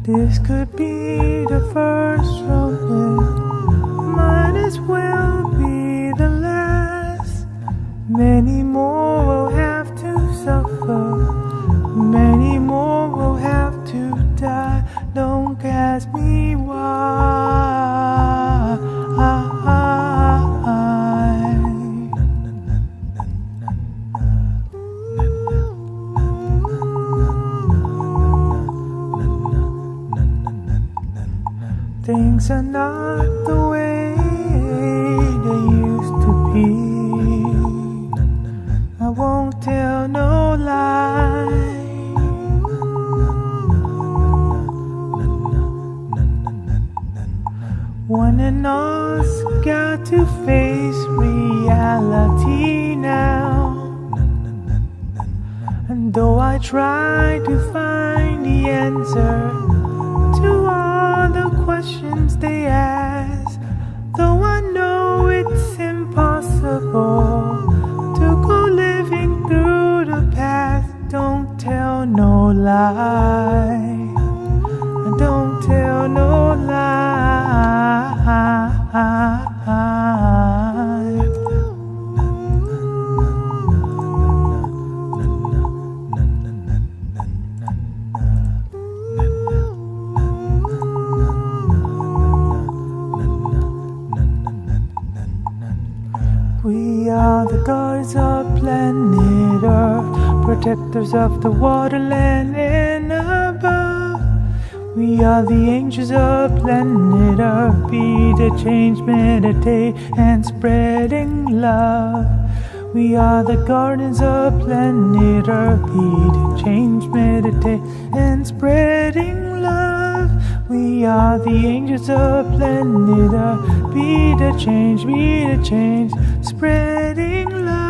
This could be the first trumpet, might as well be the last. Many more will have to suffer, many more will have to die. Don't ask me why. Things are not the way they used to be. I won't tell no lie. One and all's got to face reality now. And though I try to find the answer to all the questions they ask, though I know it's impossible to go living through the past. Don't tell no lie, don't tell no lie. We are the guardians of planet Earth, protectors of the waterland and above. We are the angels of planet Earth, be the change, meditate, and spreading love. We are the guardians of planet Earth, be the change, meditate, and spreading love. We are the angels of planet Earth, be the change, spreading love.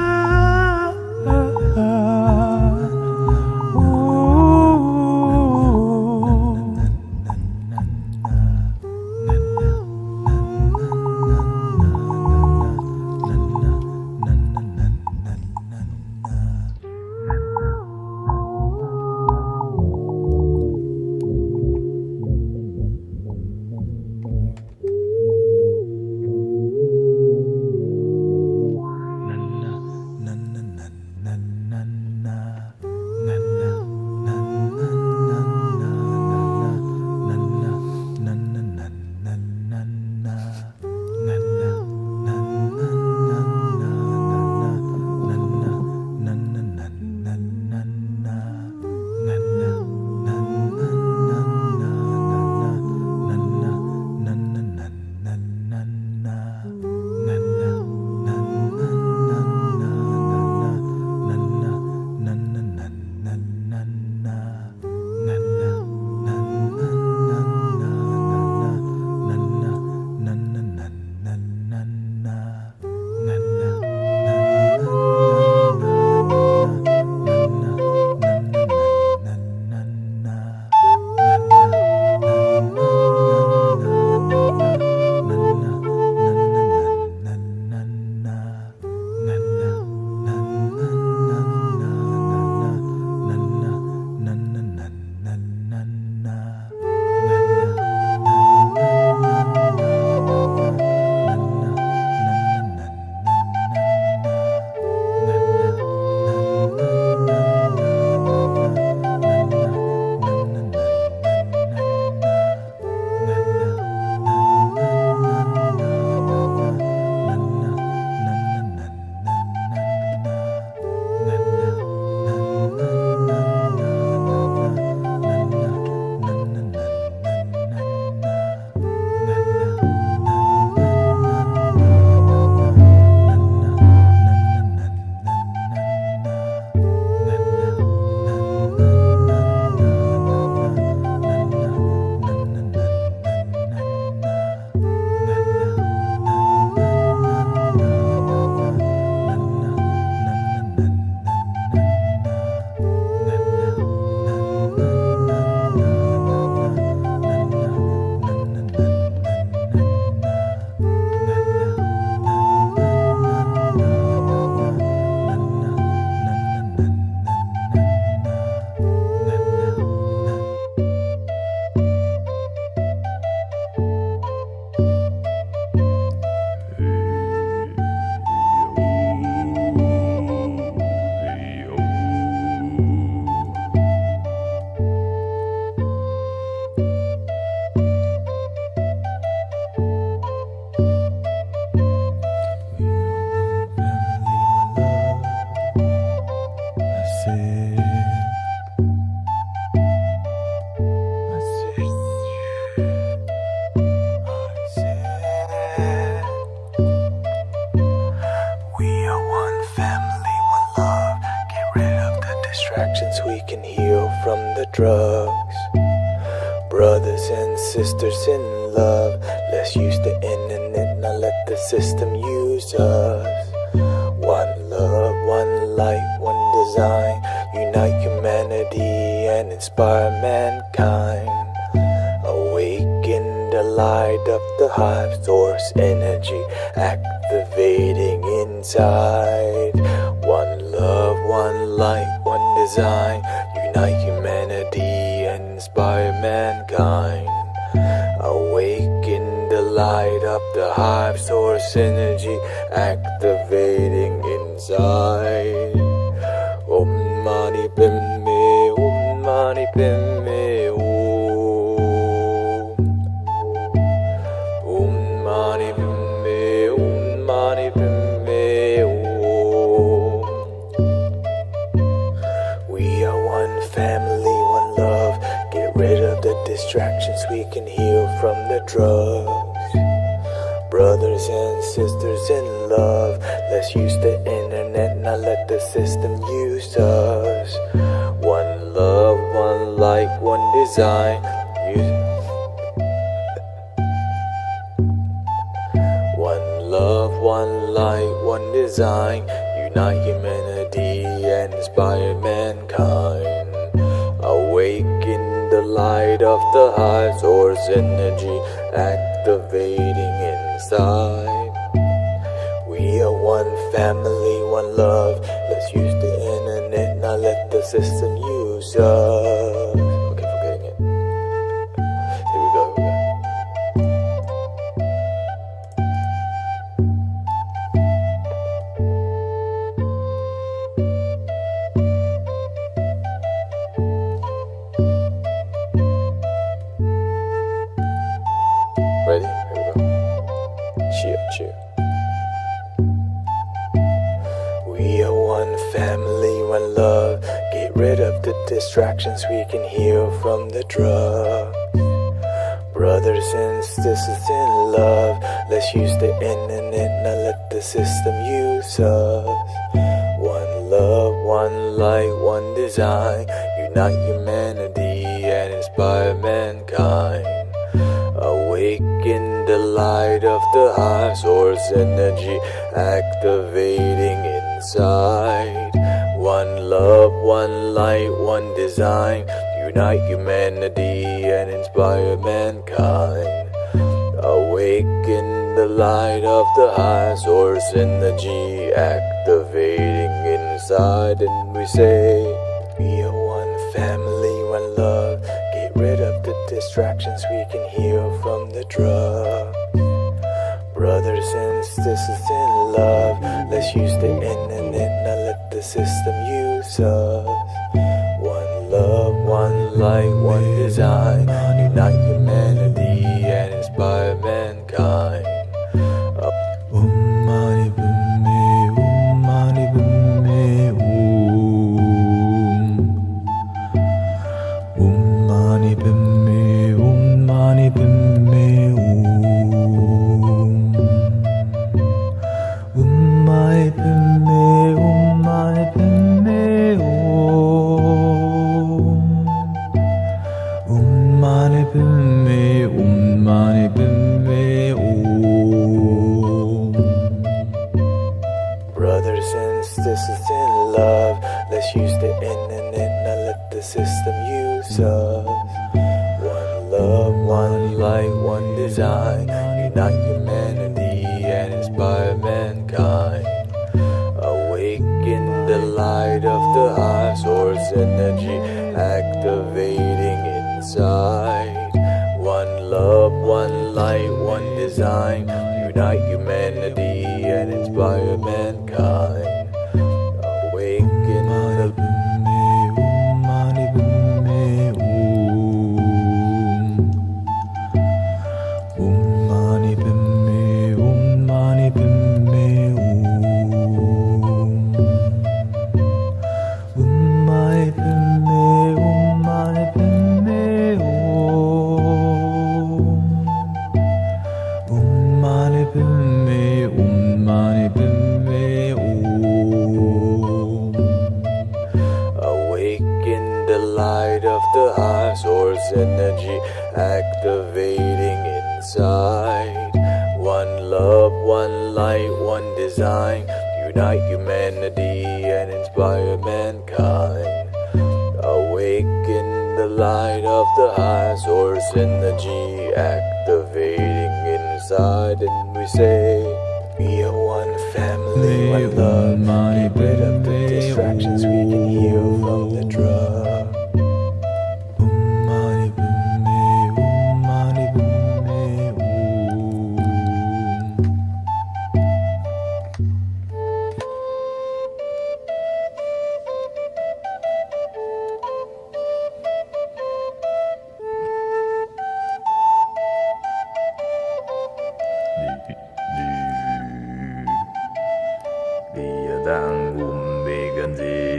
We are one family, one love. Get rid of the distractions, we can heal from the drugs. Brothers and sisters in love, let's use the internet, not let the system use us. One love, one light, one design, unite humanity and inspire mankind. Awaken the light of the hive source energy, activating inside. One love, one light, one design, unite humanity and inspire mankind. Awaken the light of the hive source energy, activating inside. Om Mani Padme, Om Mani Padme, Om Mani Padme, Om Mani Padme, Om. We are one family, one love. Get rid of the distractions, we can heal from the drugs. Brothers and sisters in love, let's use the internet, not let the system use us. One love, one light, one design. One love, one light, one design. Unite humanity and inspire mankind. Awaken the light of the high source energy, activating inside. We are one family, one love. Let's use the internet, not let the system use us. Okay, forgetting it. Here we go. Ready? Here we go. Cheer. We are one family, one love. Get rid of the distractions, we can heal from the drugs. Brothers and sisters in love, let's use the internet, not let the system use us. One love, one light, one design. Unite humanity and inspire mankind. Awaken the light of the high source energy, activating inside. One love, one light, one design. Unite humanity and inspire mankind. Awaken the light of the high source energy, activating inside. And we say, we are one family, one love. Get rid of the distractions, we can heal from the drugs. Brothers and sisters in love, let's use the internet, not let the system use us. One love, one light, one design. Unite humanity and inspire mankind. Om Mani Padme, Om Mani Padme, Om. Om Mani Padme, Om Mani Padme, Om. Om Mani Padme, Om Mani Padme, Om. Om Mani Padme, Om Mani Padme, Om. Brothers and sisters in love, let's use the internet, not let the system use us. One love, one light, one design. Unite humanity and inspire mankind. Awaken the light of the high source energy, activating inside. One love, one light, one design. Unite humanity and inspire mankind. Awaken the Om Mani Padme, Om. Om Mani Padme, light of the high source energy activating inside. One love, one light, one design. Unite humanity and inspire mankind. Awaken the light of the high source energy activating inside. And we say, we are one family, one love. Get rid of the distractions, we can heal from the drug.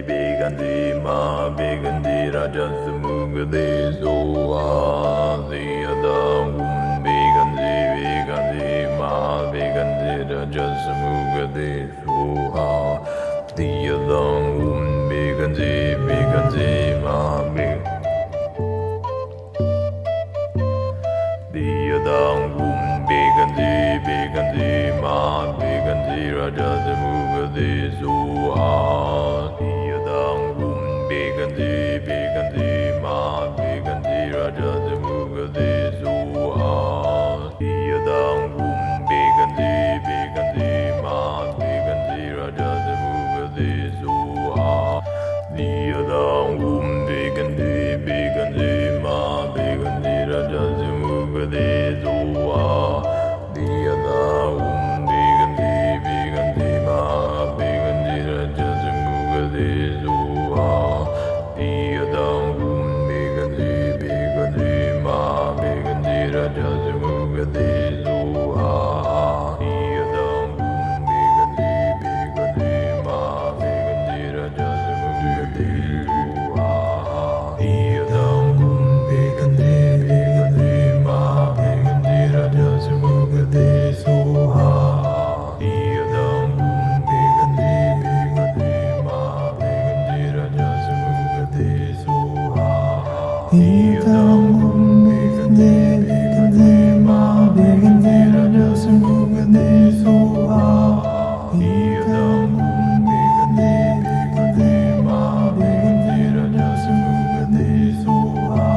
Bigandi ma bigandi rajas mugade soha diyadam bigandi ma bigandi rajas mugade soha diyadam bigandi ma diyadam bigandi ma bigandi rajas mugade soha Bigandi ma bigandi rajas mugade soha diyadam bigandi ma bigandi rajas mugade soha diyadam bigandi ma bigandi rajas mugade soha diyadam bigandi ma bigandi rajas mugade soha Diyadam bigandi ma bigandi rajas mugade soha Diyadam bigandi ma bigandi rajas mugade soha Diyadam bigandi ma bigandi rajas mugade soha Diyadam bigandi ma bigandi rajas mugade soha Diyadam bigandi ma bigandi rajas mugade soha Diyadam bigandi ma bigandi rajas mugade soha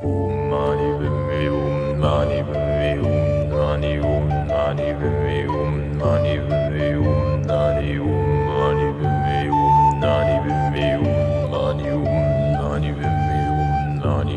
Om mani padme hum mani padme hum mani padme hum mani padme hum mani padme hum mani padme hum mani padme hum mani padme hum mani padme hum mani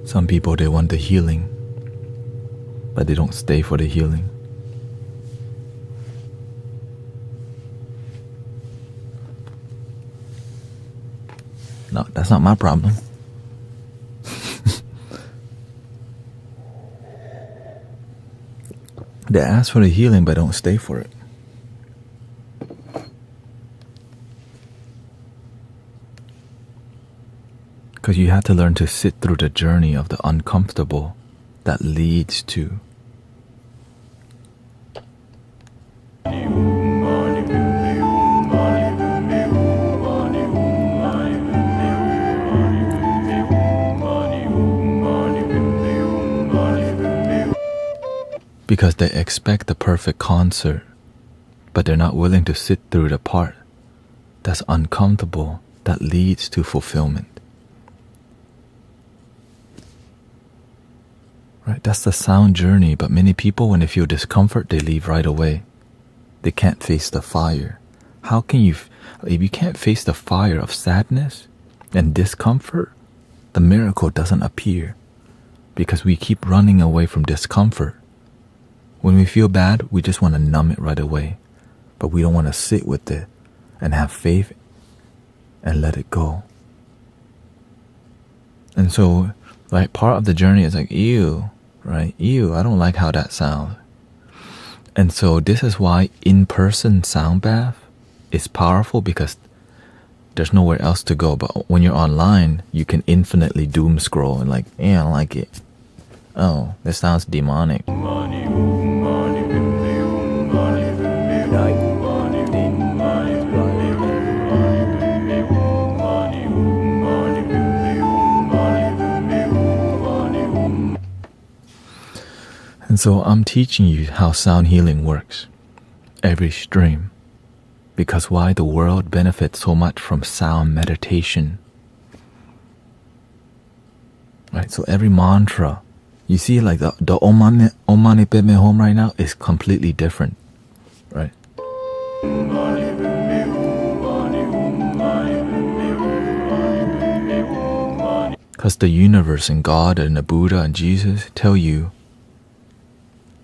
Some people, they want the healing, but they don't stay for the healing. No, that's not my problem. They ask for the healing, but don't stay for it. Because you have to learn to sit through the journey of the uncomfortable that leads to. Because they expect the perfect concert, but they're not willing to sit through the part that's uncomfortable that leads to fulfillment. Right? That's the sound journey, but many people, when they feel discomfort, they leave right away. They can't face the fire. How can you, if you can't face the fire of sadness and discomfort, the miracle doesn't appear, because we keep running away from discomfort. When we feel bad, we just want to numb it right away, but we don't want to sit with it and have faith and let it go. And so, like, part of the journey is like, ew, right? Ew, I don't like how that sounds. And so this is why in-person sound bath is powerful, because there's nowhere else to go. But when you're online, you can infinitely doom scroll and like, I don't like it. Oh, this sounds demonic. And so I'm teaching you how sound healing works, every stream, because why the world benefits so much from sound meditation. Right, so every mantra, you see, like the Om Mani Padme Hum right now is completely different, right? Because the universe and God and the Buddha and Jesus tell you,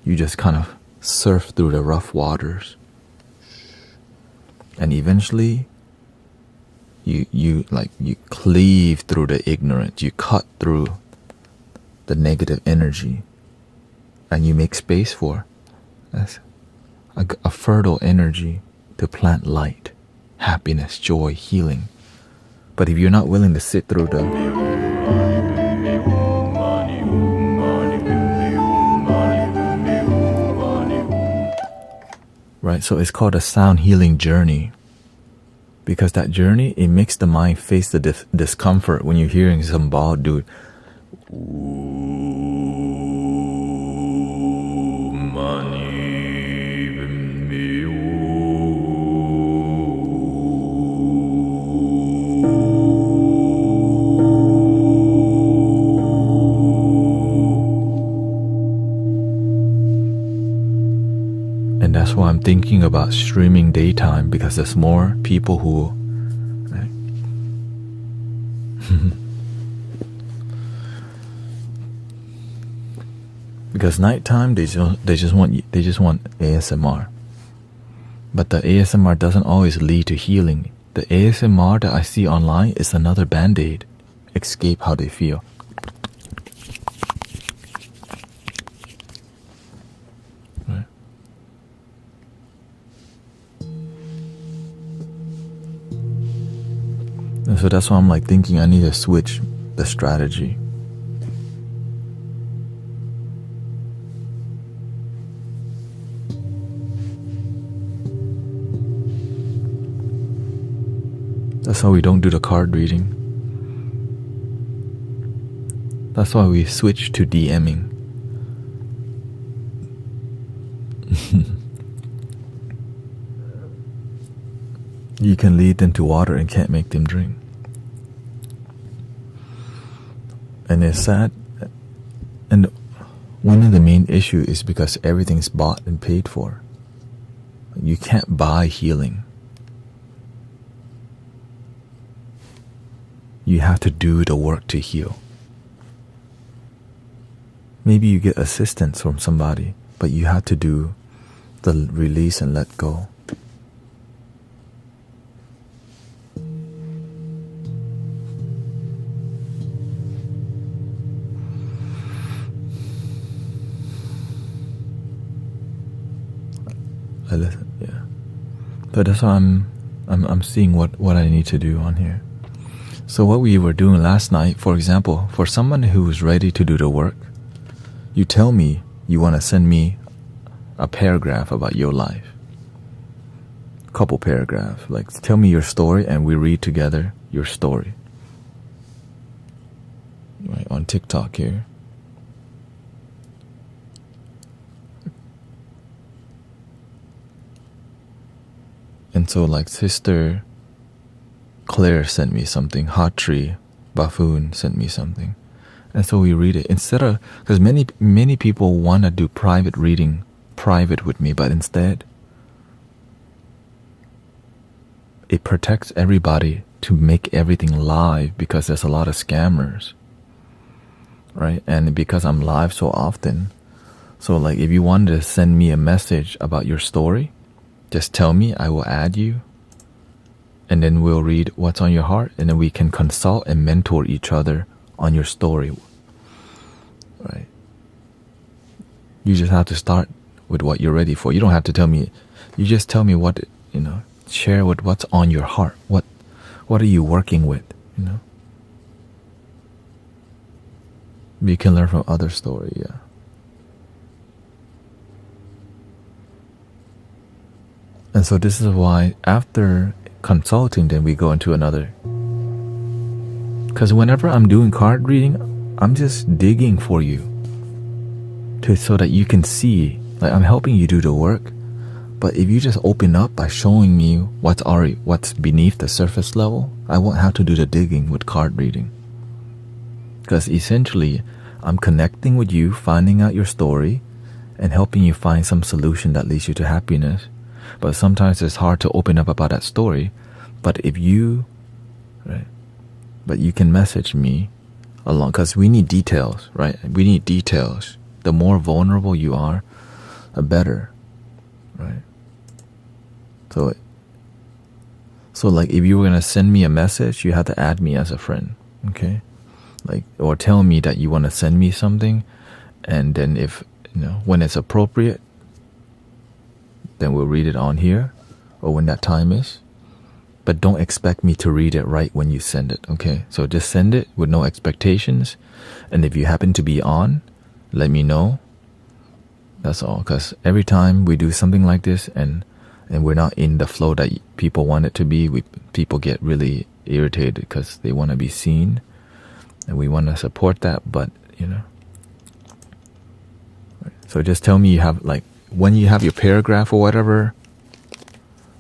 you just kind of surf through the rough waters, and eventually you cleave through the ignorance, you cut through the negative energy, and you make space for a fertile energy to plant light, happiness, joy, healing. But if you're not willing to sit through the right, so it's called a sound healing journey, because that journey, it makes the mind face the discomfort when you're hearing some bald dude. And that's why I'm thinking about streaming daytime, because there's more people who, right? Because nighttime they just want ASMR, but the ASMR doesn't always lead to healing. The ASMR that I see online is another band-aid, escape how they feel. Right. And so that's why I'm like thinking I need to switch the strategy. That's why we don't do the card reading. That's why we switch to DMing. You can lead them to water and can't make them drink. And it's sad. And one of the main issues is because everything's bought and paid for. You can't buy healing. You have to do the work to heal. Maybe you get assistance from somebody, but you have to do the release and let go. I listen, yeah. But that's why I'm seeing what I need to do on here. So what we were doing last night, for example, for someone who's ready to do the work, you tell me you want to send me a paragraph about your life. Couple paragraphs. Like, tell me your story and we read together your story. Right, on TikTok here. And so like Sister Claire sent me something. Hatri Buffoon sent me something. And so we read it. Instead of, because many people want to do private reading, private with me, but instead, it protects everybody to make everything live because there's a lot of scammers, right? And because I'm live so often, so like if you wanted to send me a message about your story, just tell me, I will add you, and then we'll read what's on your heart, and then we can consult and mentor each other on your story, right? You just have to start with what you're ready for. You don't have to tell me, you just tell me what, share with what's on your heart. What are you working with, You can learn from other story, yeah. And so this is why after consulting, then we go into another. Because whenever I'm doing card reading, I'm just digging for you so that you can see, like I'm helping you do the work. But if you just open up by showing me what's beneath the surface level, I won't have to do the digging with card reading. Because essentially, I'm connecting with you, finding out your story, and helping you find some solution that leads you to happiness. But sometimes it's hard to open up about that story. But if you, right? But you can message me along, because we need details, right? We need details. The more vulnerable you are, the better, right? So like if you were gonna send me a message, you have to add me as a friend, okay? Like, or tell me that you want to send me something, and then if when it's appropriate, then we'll read it on here, or when that time is. But don't expect me to read it right when you send it, okay? So just send it with no expectations, and if you happen to be on, let me know. That's all, because every time we do something like this and we're not in the flow that people want it to be, people get really irritated because they want to be seen, and we want to support that, but so just tell me you have, like, when you have your paragraph or whatever,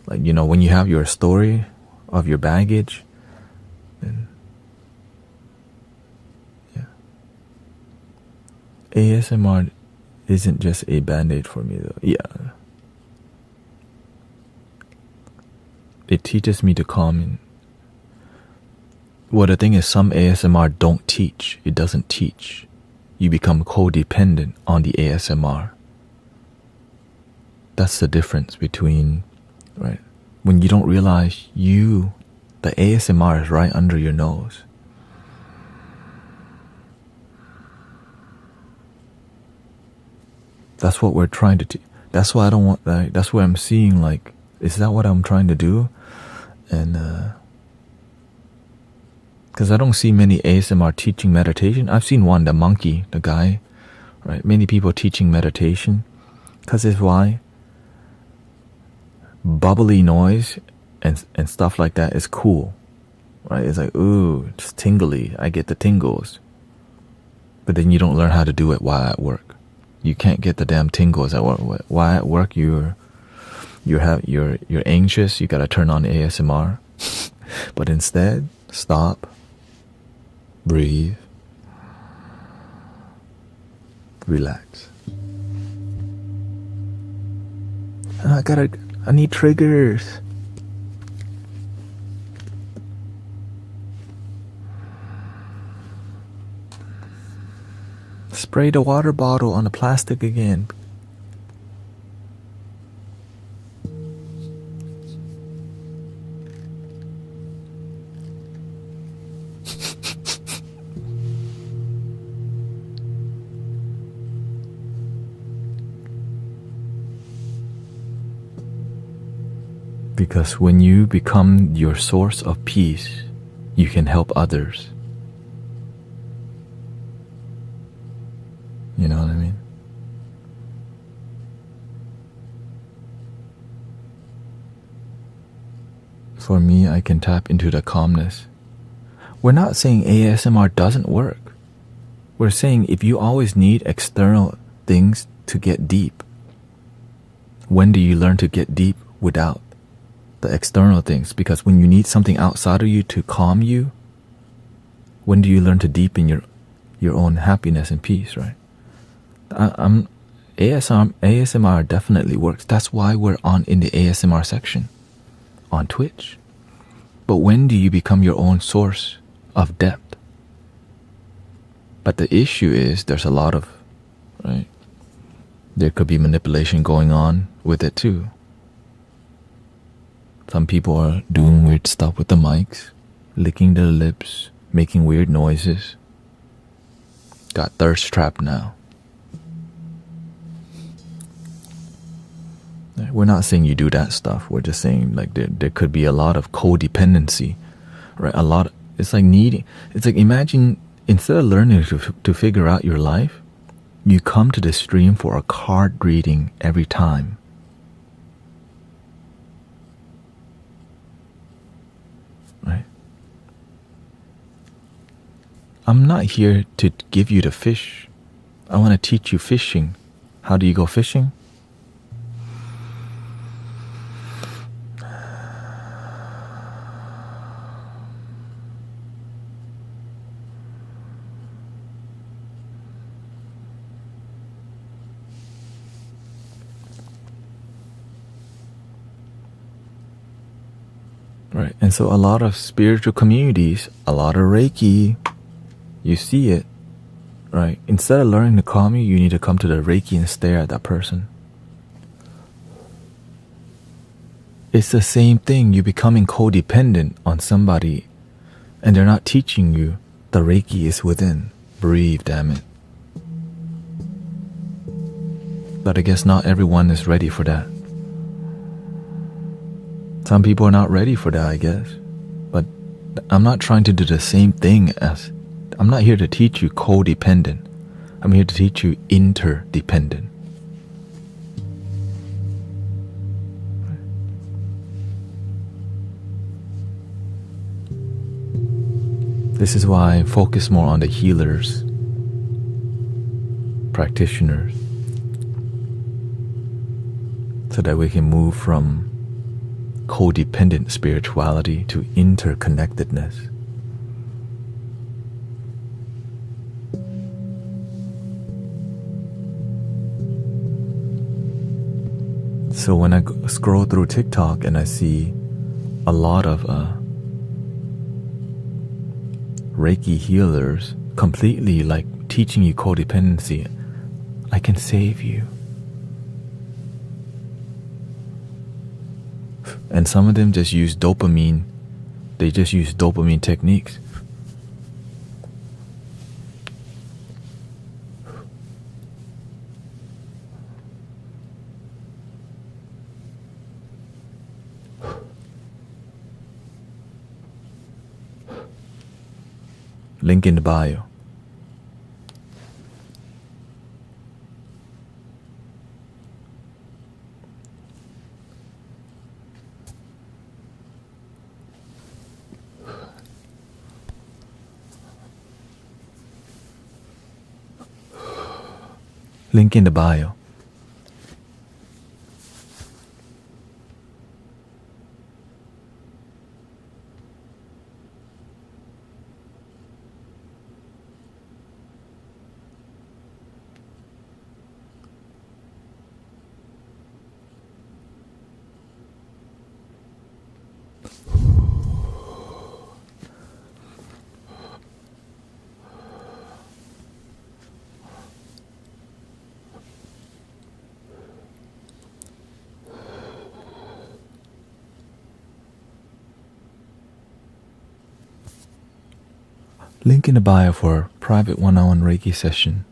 like, when you have your story of your baggage, then, yeah. ASMR isn't just a band-aid for me, though. Yeah. It teaches me to calm in. Well, the thing is, some ASMR don't teach. It doesn't teach. You become codependent on the ASMR. That's the difference between, right? When you don't realize the ASMR is right under your nose. That's what we're trying to do. That's why I don't want, like, that's what I'm seeing, like, is that what I'm trying to do? And, because I don't see many ASMR teaching meditation. I've seen one, the monkey, the guy, right? Many people teaching meditation. Because it's why bubbly noise and stuff like that is cool, right? It's like, ooh, it's tingly. I get the tingles. But then you don't learn how to do it while at work. You can't get the damn tingles at work. While at work, you're anxious. You gotta turn on ASMR. But instead, stop. Breathe. Relax. I need triggers. spray the water bottle on the plastic again. Because when you become your source of peace, you can help others. You know what I mean? For me, I can tap into the calmness. We're not saying ASMR doesn't work. We're saying if you always need external things to get deep, when do you learn to get deep without the external things? Because when you need something outside of you to calm you, when do you learn to deepen your own happiness and peace, right? ASMR definitely works. That's why we're in the ASMR section on Twitch. But when do you become your own source of depth? But the issue is there's a lot of, right? There could be manipulation going on with it too. Some people are doing weird stuff with the mics, licking their lips, making weird noises. Got thirst trapped now. We're not saying you do that stuff. We're just saying like there could be a lot of codependency, right? It's like imagine instead of learning to figure out your life, you come to the stream for a card reading every time. Right? I'm not here to give you the fish. I want to teach you fishing. How do you go fishing? Right, and so a lot of spiritual communities, a lot of Reiki, you see it, right? Instead of learning to calm you need to come to the Reiki and stare at that person. It's the same thing. You're becoming codependent on somebody and they're not teaching you the Reiki is within. Breathe, damn it. But I guess not everyone is ready for that. Some people are not ready for that, I guess. But I'm not trying to do the same thing as... I'm not here to teach you codependent. I'm here to teach you interdependent. This is why I focus more on the healers, practitioners, so that we can move from codependent spirituality to interconnectedness. So when I scroll through TikTok and I see a lot of Reiki healers completely like teaching you codependency, I can save you. And some of them just use dopamine. They just use dopamine techniques. Link in the bio. Link in the bio. Link in the bio for private one-on-one Reiki session.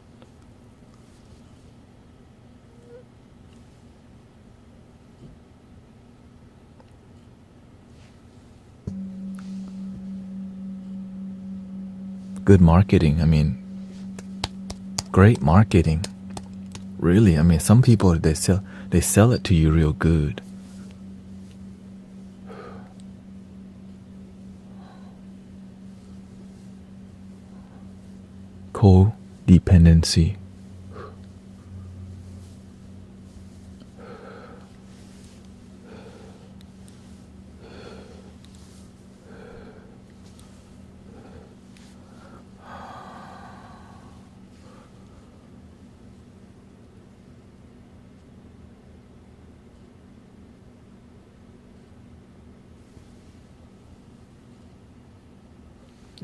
Good marketing. I mean, great marketing. Really, I mean, some people, they sell it to you real good. Codependency.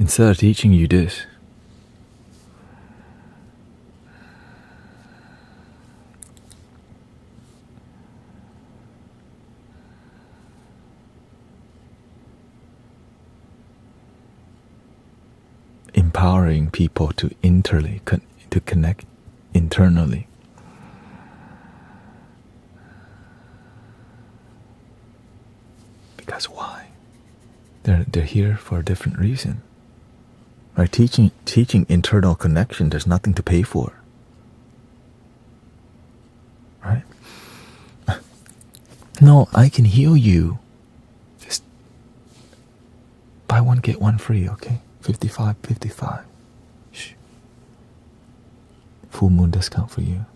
Instead of teaching you this, empowering people to to connect internally. Because why? They're here for a different reason. Right? Teaching internal connection, there's nothing to pay for. Right? No, I can heal you. Just buy one, get one free, okay? 55.55. Shh. Full moon discount for you.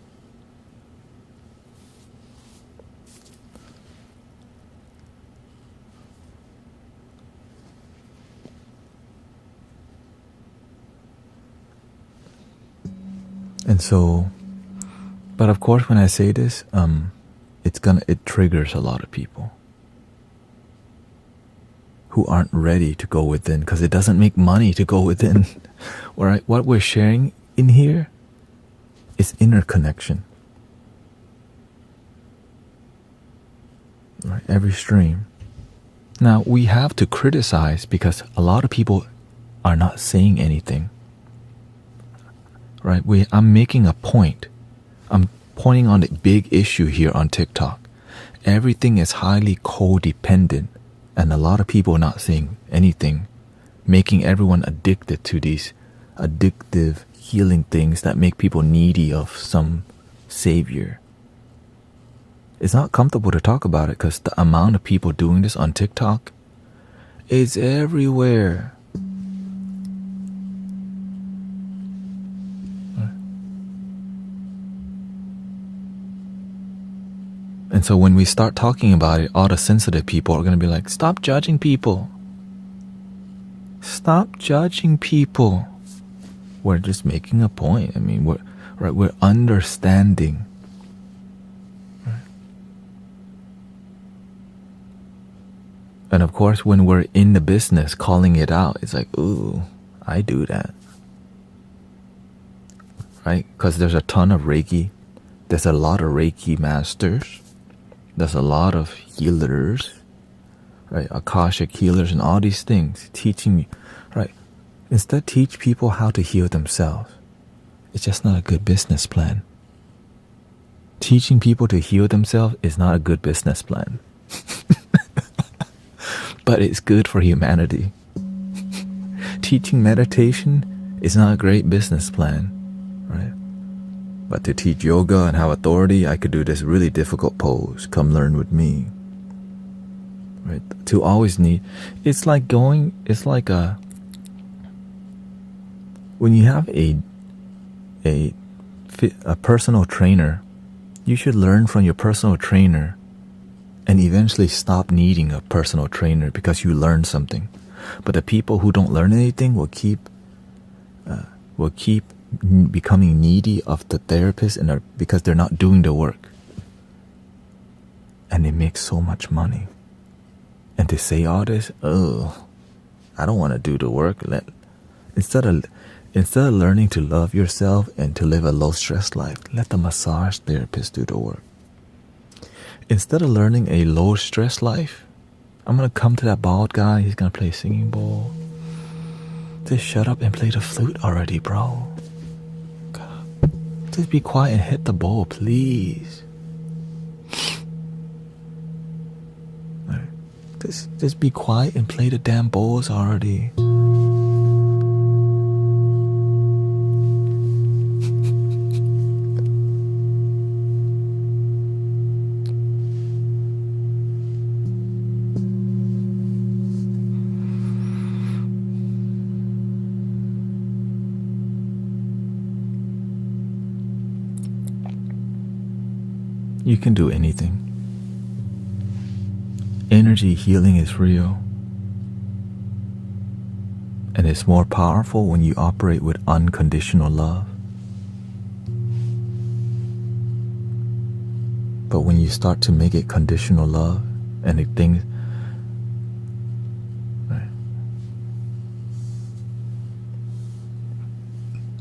And so, but of course when I say this, it triggers a lot of people who aren't ready to go within, because it doesn't make money to go within. Alright, what we're sharing in here is inner connection. Right, every stream. Now we have to criticize because a lot of people are not saying anything. Right, I'm making a point. I'm pointing on the big issue here on TikTok. Everything is highly codependent, and a lot of people not saying anything, making everyone addicted to these addictive healing things that make people needy of some savior. It's not comfortable to talk about it because the amount of people doing this on TikTok is everywhere. And so when we start talking about it, all the sensitive people are going to be like, stop judging people. Stop judging people. We're just making a point. I mean, we're understanding. Right? And of course, when we're in the business calling it out, it's like, ooh, I do that. Right? Because there's a ton of Reiki. There's a lot of Reiki masters. There's a lot of healers, right? Akashic healers and all these things teaching, right? Instead, teach people how to heal themselves. It's just not a good business plan. Teaching people to heal themselves is not a good business plan. But it's good for humanity. Teaching meditation is not a great business plan, right? But to teach yoga and have authority, I could do this really difficult pose. Come learn with me. Right? To always need, it's like when you have a personal trainer, you should learn from your personal trainer and eventually stop needing a personal trainer because you learned something. But the people who don't learn anything will keep becoming needy of the therapist because they're not doing the work. And they make so much money. And to say all this, I don't want to do the work. Instead of learning to love yourself and to live a low stress life, let the massage therapist do the work. Instead of learning a low stress life, I'm going to come to that bald guy. He's going to play singing bowl. Just shut up and play the flute already, bro. God. Just be quiet and hit the bowl, please. Just be quiet and play the damn bowls already. You can do anything. Energy healing is real. And it's more powerful when you operate with unconditional love. But when you start to make it conditional love and the things, right?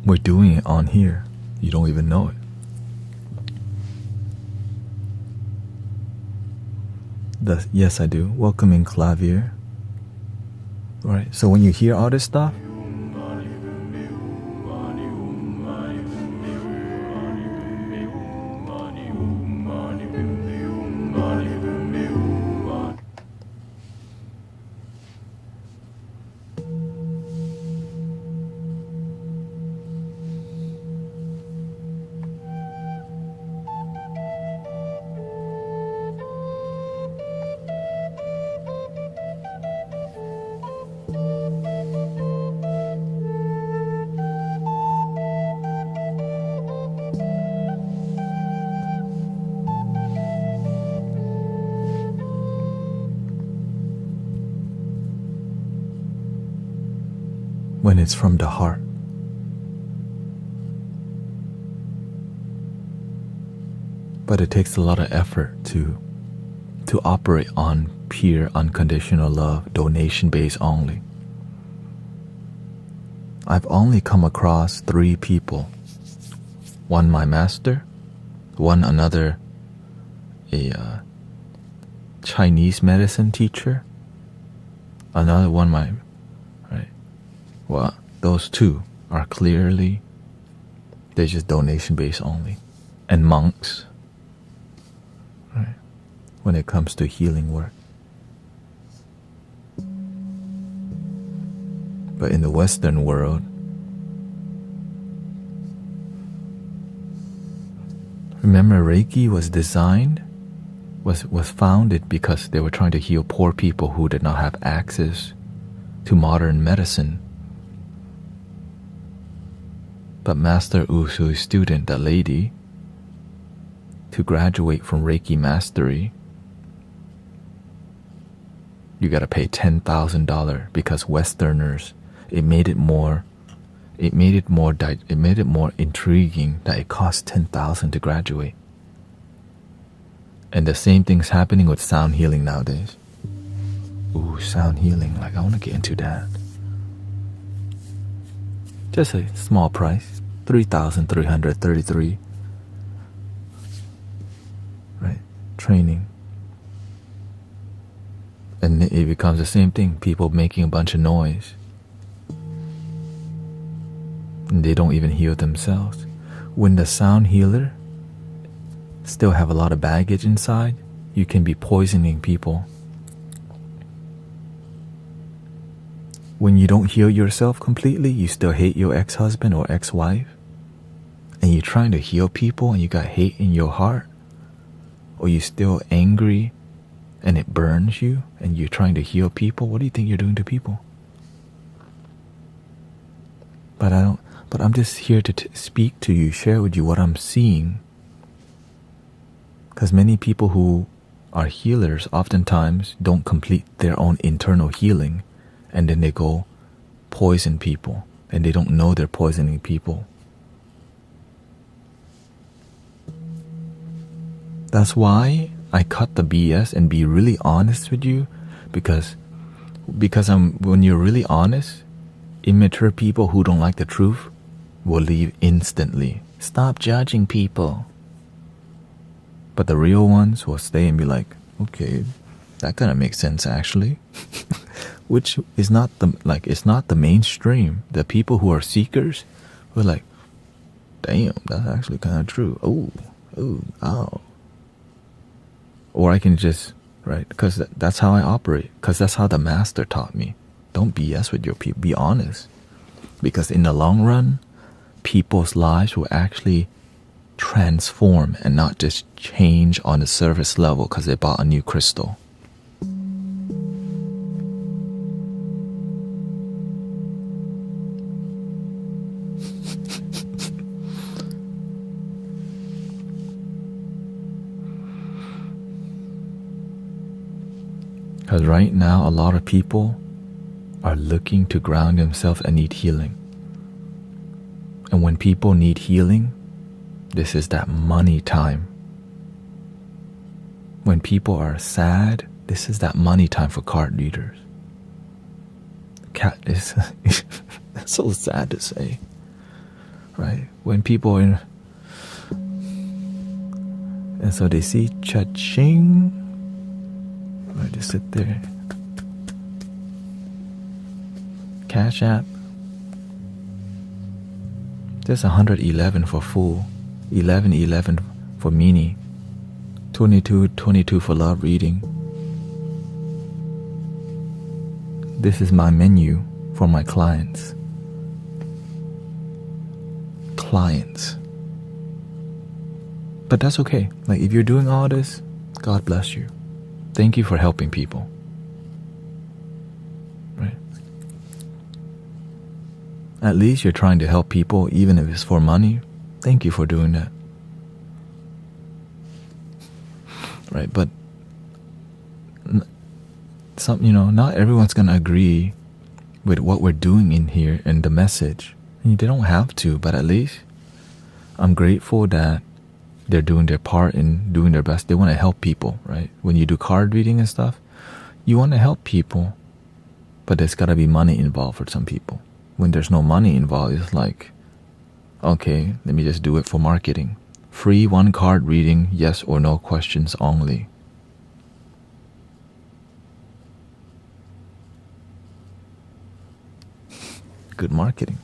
We're doing it on here. You don't even know it. Yes, I do. Welcoming clavier. Right. So when you hear all this stuff, when it's from the heart. But it takes a lot of effort to operate on pure unconditional love, donation based only. I've only come across 3 people. One my master, one another a Chinese medicine teacher, another one my well, those 2 are clearly, they're just donation based only. And monks, right, when it comes to healing work. But in the Western world, remember Reiki was founded because they were trying to heal poor people who did not have access to modern medicine. But Master Usu's student, that lady, to graduate from Reiki mastery, you gotta pay $10,000 because Westerners, it made it more intriguing that it cost $10,000 to graduate. And the same thing's happening with sound healing nowadays. Ooh, sound healing, like I wanna get into that. Just a small price, $3,333. Right, training. And it becomes the same thing, people making a bunch of noise. And they don't even heal themselves. When the sound healer still have a lot of baggage inside, you can be poisoning people. When you don't heal yourself completely, you still hate your ex-husband or ex-wife, and you're trying to heal people and you got hate in your heart, or you're still angry and it burns you and you're trying to heal people, what do you think you're doing to people? But I'm just here to speak to you, share with you what I'm seeing. Because many people who are healers oftentimes don't complete their own internal healing, and then they go poison people, and they don't know they're poisoning people. That's why I cut the BS and be really honest with you, because when you're really honest, immature people who don't like the truth will leave instantly. Stop judging people. But the real ones will stay and be like, okay, that kind of makes sense actually. which is not it's not the mainstream. The people who are seekers were like, damn, that's actually kind of true. Oh. Or I can just, right, because that's how I operate, because that's how the master taught me. Don't BS with your people, be honest. Because in the long run, people's lives will actually transform and not just change on the surface level because they bought a new crystal. Because right now, a lot of people are looking to ground themselves and need healing. And when people need healing, this is that money time. When people are sad, this is that money time for card readers. That's so sad to say, right? When people are and so they see cha-ching. I just sit there. CashApp. Just 111 for full, 1111 for mini, 2222 for love reading. This is my menu for my clients. But that's okay. Like, if you're doing all this, God bless you. Thank you for helping people. Right? At least you're trying to help people, even if it's for money. Thank you for doing that. Right? But not everyone's gonna agree with what we're doing in here and the message. And they don't have to, but at least I'm grateful that they're doing their part and doing their best. They want to help people, right? When you do card reading and stuff, you want to help people, but there's got to be money involved for some people. When there's no money involved, it's like, okay, let me just do it for marketing. Free 1 card reading, yes or no questions only. Good marketing.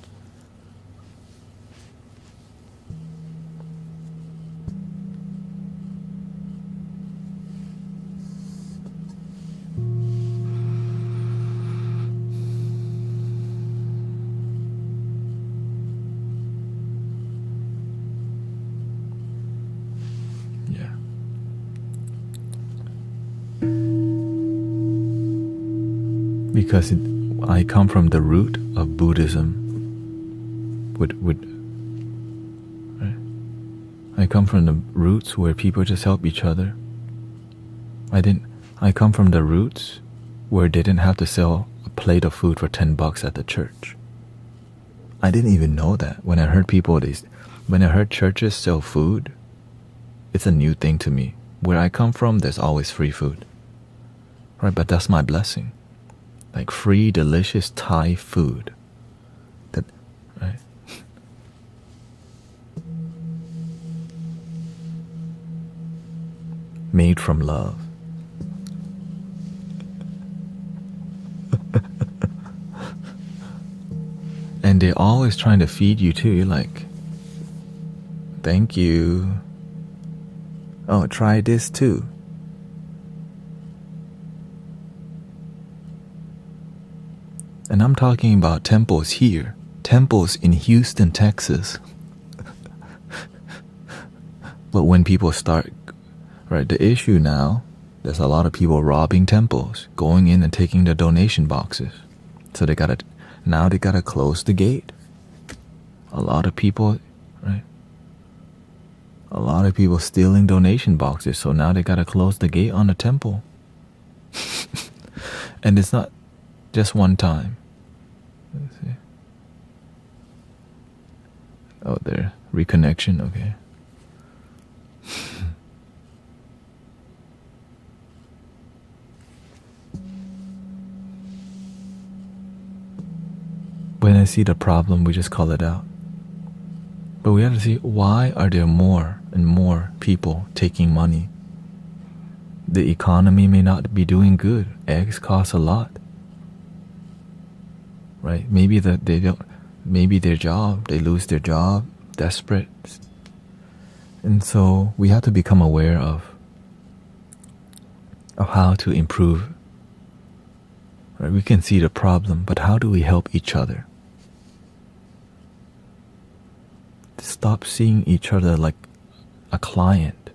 Because I come from the root of Buddhism. I come from the roots where people just help each other. I come from the roots where they didn't have to sell a plate of food for $10 at the church. I didn't even know that. When I heard churches sell food, it's a new thing to me. Where I come from, there's always free food. Right, but that's my blessing. Like free, delicious Thai food. Right? Made from love. And they're always trying to feed you too. You're like, thank you. Oh, try this too. And I'm talking about temples here. Temples in Houston, Texas. But when people start, right, the issue now, there's a lot of people robbing temples, going in and taking the donation boxes. So they gotta close the gate. A lot of people, right? A lot of people stealing donation boxes, so now they gotta close the gate on the temple. And it's not just one time. Let's see. Oh, there. Reconnection, okay. When I see the problem, we just call it out. But we have to see, why are there more and more people taking money? The economy may not be doing good. Eggs cost a lot. right? Maybe their job, they lose their job, desperate. And so we have to become aware of how to improve. Right? We can see the problem, but how do we help each other? Stop seeing each other like a client.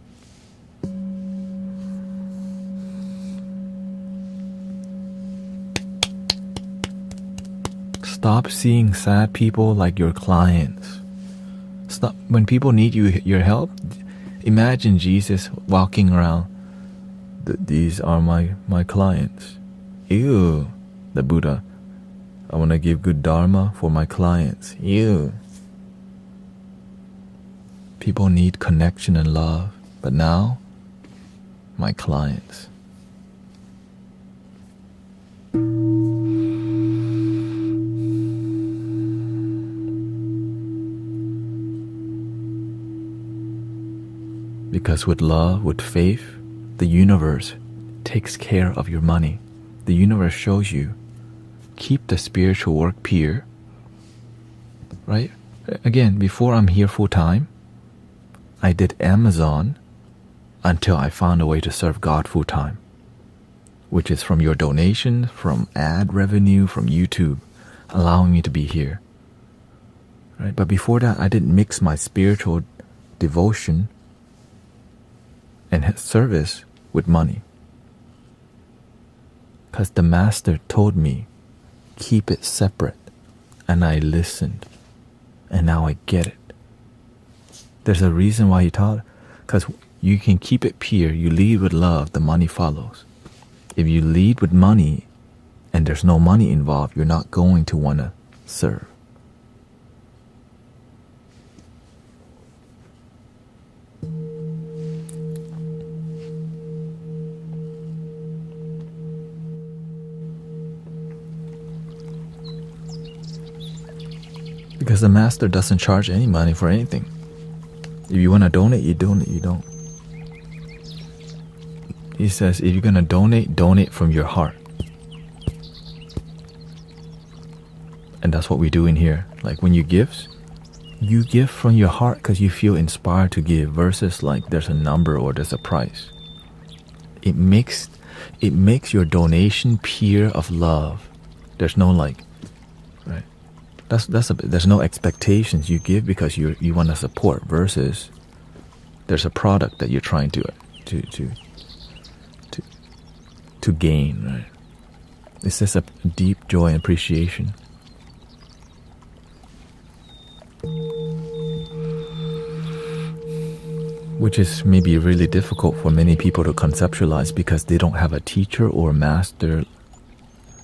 Stop seeing sad people like your clients. Stop. When people need your help, imagine Jesus walking around. These are my clients. Ew. The Buddha. I want to give good Dharma for my clients. Ew. People need connection and love. But now, my clients. Because with love, with faith, the universe takes care of your money. The universe shows you, keep the spiritual work pure. Right? Again, before I'm here full time, I did Amazon until I found a way to serve God full time, which is from your donation, from ad revenue, from YouTube, allowing me to be here. Right? But before that, I didn't mix my spiritual devotion and service with money. Because the master told me, keep it separate. And I listened. And now I get it. There's a reason why he taught. Because you can keep it pure. You lead with love, the money follows. If you lead with money and there's no money involved, you're not going to want to serve. Because the master doesn't charge any money for anything. If you want to donate, you donate, you don't. He says, if you're going to donate from your heart. And that's what we do in here. Like when you give from your heart because you feel inspired to give versus like there's a number or there's a price. It makes your donation pure of love. There's no like, right? There's no expectations. You give because you want to support versus there's a product that you're trying to gain, right? It's just a deep joy and appreciation. Which is maybe really difficult for many people to conceptualize because they don't have a teacher or a master.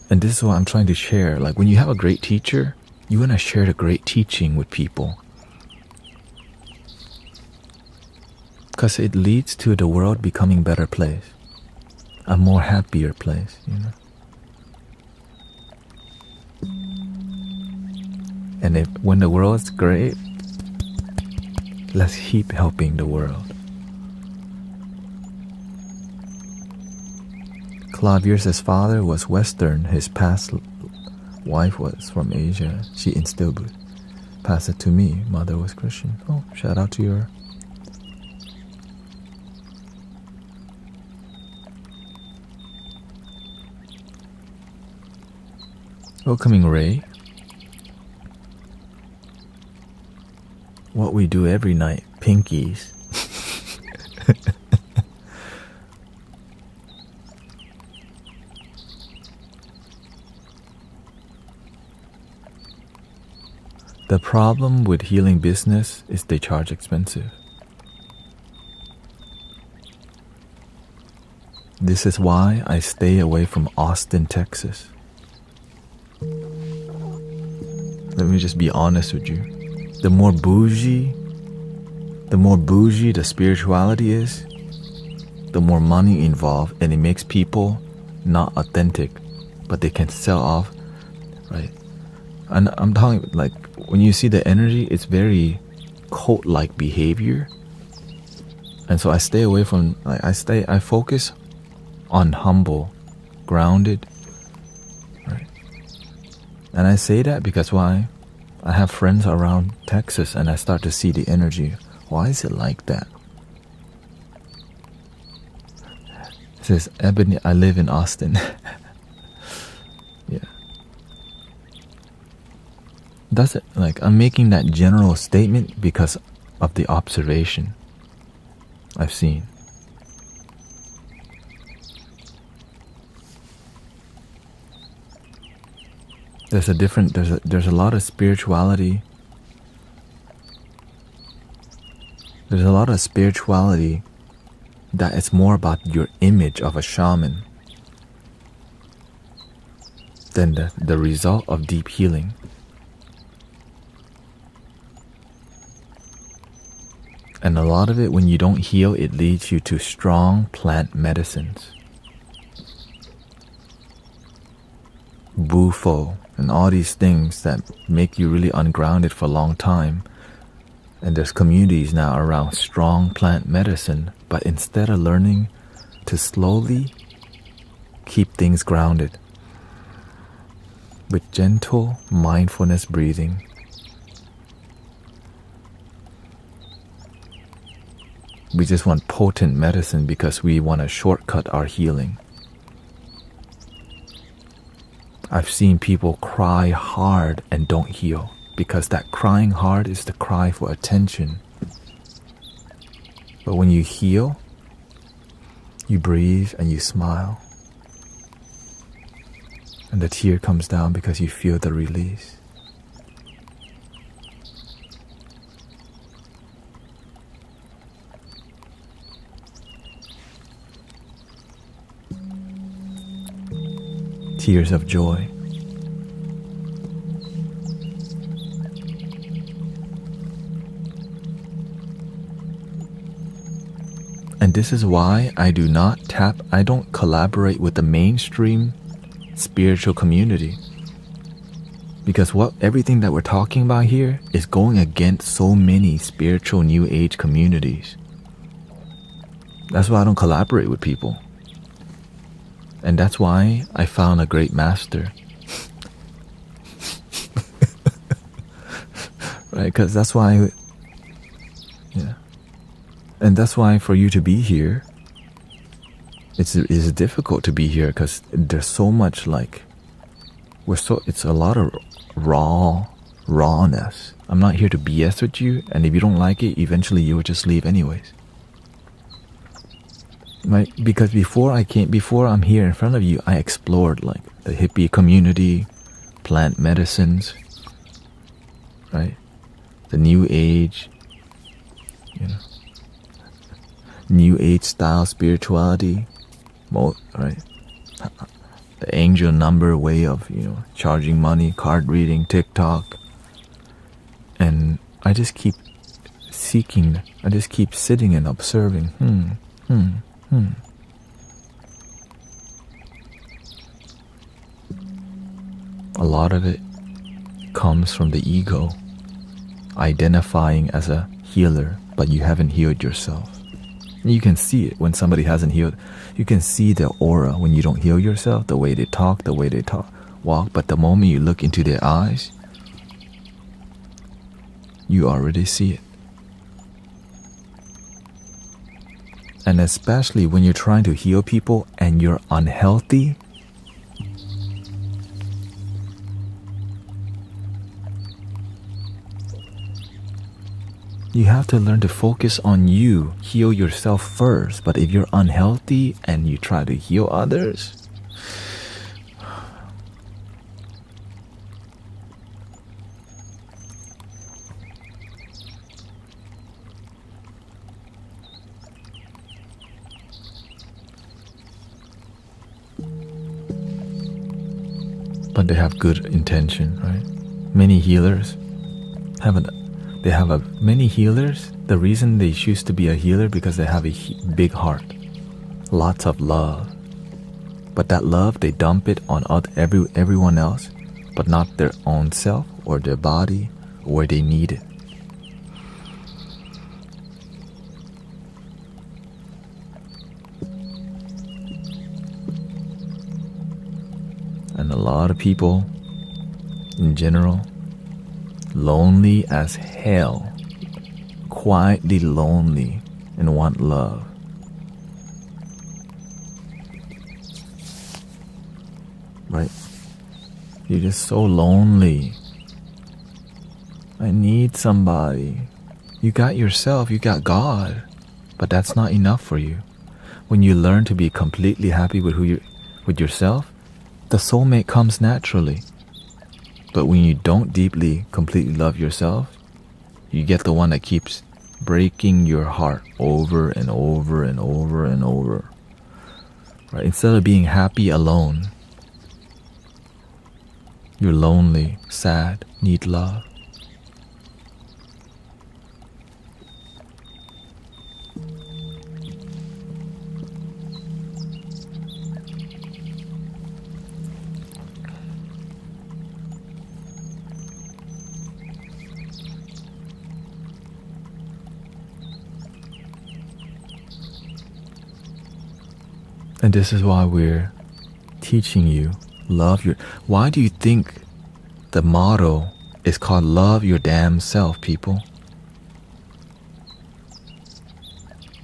And this is what I'm trying to share. Like when you have a great teacher, you want to share the great teaching with people. Because it leads to the world becoming a better place. A more happier place, you know. And when the world's great, let's keep helping the world. Clavier's father was Western. His past wife was from Asia. She instilled it. Passed it to me. Mother was Christian. Oh, shout out to your... Welcoming Ray. What we do every night, pinkies. The problem with healing business is they charge expensive. This is why I stay away from Austin, Texas. Let me just be honest with you. The more bougie the spirituality is, the more money involved, and it makes people not authentic, but they can sell off, right? And I'm talking like when you see the energy, it's very cult-like behavior, and so I stay away from. I focus on humble, grounded, right? And I say that because why? I have friends around Texas and I start to see the energy. Why is it like that? It says, Ebony, I live in Austin. Yeah. That's it. Like, I'm making that general statement because of the observation I've seen. There's a lot of spirituality. There's a lot of spirituality that it's more about your image of a shaman than the result of deep healing. And a lot of it, when you don't heal, it leads you to strong plant medicines. Bufo and all these things that make you really ungrounded for a long time. And there's communities now around strong plant medicine, but instead of learning to slowly keep things grounded with gentle mindfulness breathing, we just want potent medicine because we want to shortcut our healing. I've seen people cry hard and don't heal because that crying hard is the cry for attention. But when you heal, you breathe and you smile. And the tear comes down because you feel the release. Tears of joy. And this is why I don't collaborate with the mainstream spiritual community. Because everything that we're talking about here is going against so many spiritual new age communities. That's why I don't collaborate with people. And that's why I found a great master. Right? Because that's why, yeah. And that's why for you to be here, it's difficult to be here because there's so much it's a lot of rawness. I'm not here to BS with you, and if you don't like it, eventually you will just leave anyways. Right? Because before I'm here in front of you, I explored like the hippie community, plant medicines, right? The new age, new age style spirituality, right? The angel number way of, charging money, card reading, TikTok. And I just keep sitting and observing, A lot of it comes from the ego, identifying as a healer, but you haven't healed yourself. You can see it when somebody hasn't healed. You can see their aura when you don't heal yourself, the way they talk, walk. But the moment you look into their eyes, you already see it. And especially when you're trying to heal people and you're unhealthy, you have to learn to focus on you, heal yourself first. But if you're unhealthy and you try to heal others, but they have good intention, right? Many healers many healers, the reason they choose to be a healer because they have a big heart, lots of love. But that love, they dump it on everyone else, but not their own self or their body where they need it. And a lot of people in general, lonely as hell, quietly lonely and want love. Right? You're just so lonely. I need somebody. You got yourself, you got God, but that's not enough for you. When you learn to be completely happy with with yourself, the soulmate comes naturally. But when you don't deeply, completely love yourself, you get the one that keeps breaking your heart over and over and over and over. Right? Instead of being happy alone, you're lonely, sad, need love. And this is why we're teaching you, love your... Why do you think the motto is called love your damn self, people?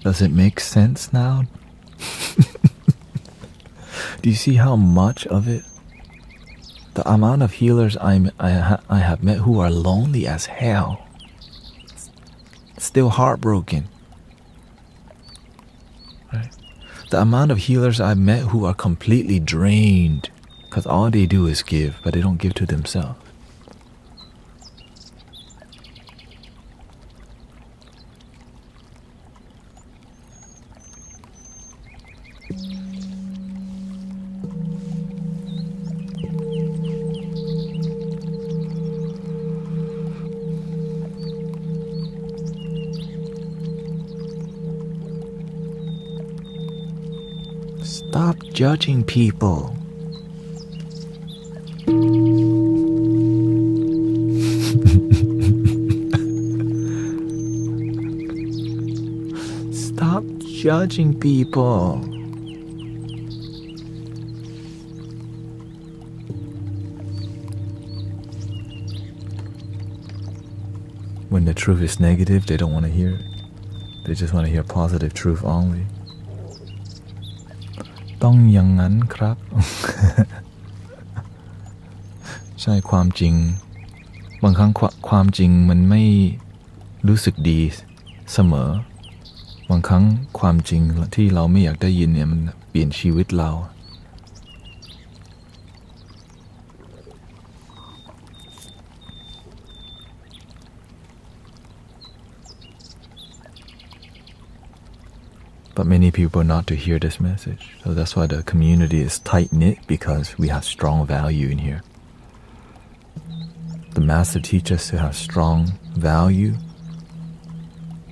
Does it make sense now? Do you see how much of it? The amount of healers I have met who are lonely as hell, still heartbroken. Right? The amount of healers I've met who are completely drained because all they do is give, but they don't give to themselves. Stop judging people. Stop judging people. When the truth is negative, they don't want to hear it. They just want to hear positive truth only. ต้องอย่างนั้นครับ ใช่ความจริงบางครั้งความจริงมันไม่รู้สึกดีเสมอบางครั้งความจริงที่เราไม่อยากได้ยินเนี่ยมันเปลี่ยนชีวิตเรา But many people are not to hear this message. So that's why the community is tight-knit, because we have strong value in here. The Master teaches us to have strong value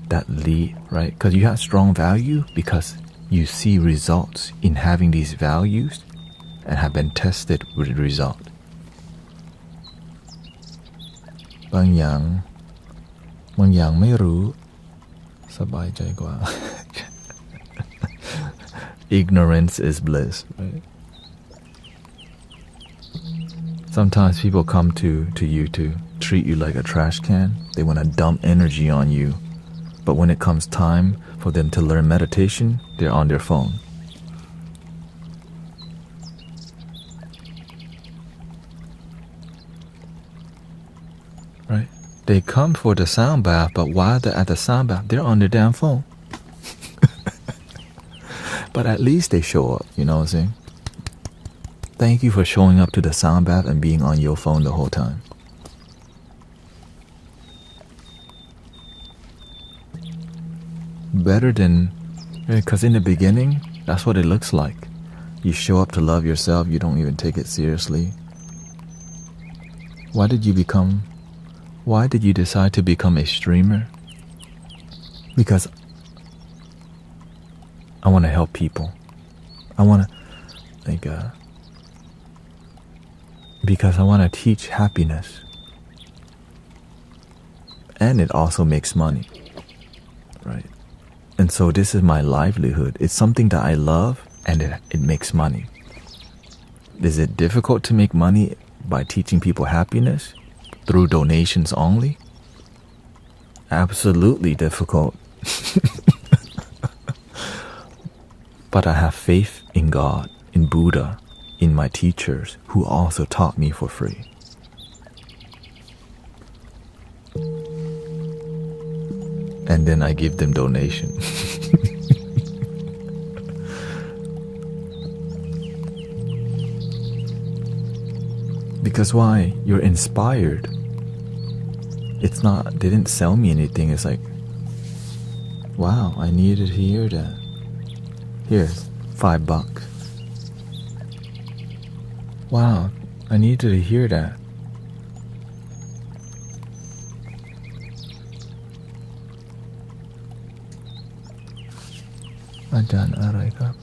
that lead, right? Because you have strong value because you see results in having these values and have been tested with the result. บางอย่างไม่รู้สบายใจกว่า Ignorance is bliss, right? Sometimes people come to you to treat you like a trash can. They want to dump energy on you. But when it comes time for them to learn meditation, they're on their phone. Right? They come for the sound bath, but while they're at the sound bath, they're on their damn phone. But at least they show up, you know what I'm saying? Thank you for showing up to the sound bath and being on your phone the whole time. Better than, because in the beginning, that's what it looks like. You show up to love yourself, you don't even take it seriously. Why did you decide to become a streamer? Because I want to help people. I want to, because I want to teach happiness. And it also makes money, right? And so this is my livelihood. It's something that I love, and it makes money. Is it difficult to make money by teaching people happiness through donations only? Absolutely difficult. But I have faith in God, in Buddha, in my teachers who also taught me for free. And then I give them donation. Because why? You're inspired. It's not, they didn't sell me anything. It's like, wow, I needed to hear that. Here's $5. Wow, I needed to hear that. Ajahn arai krab?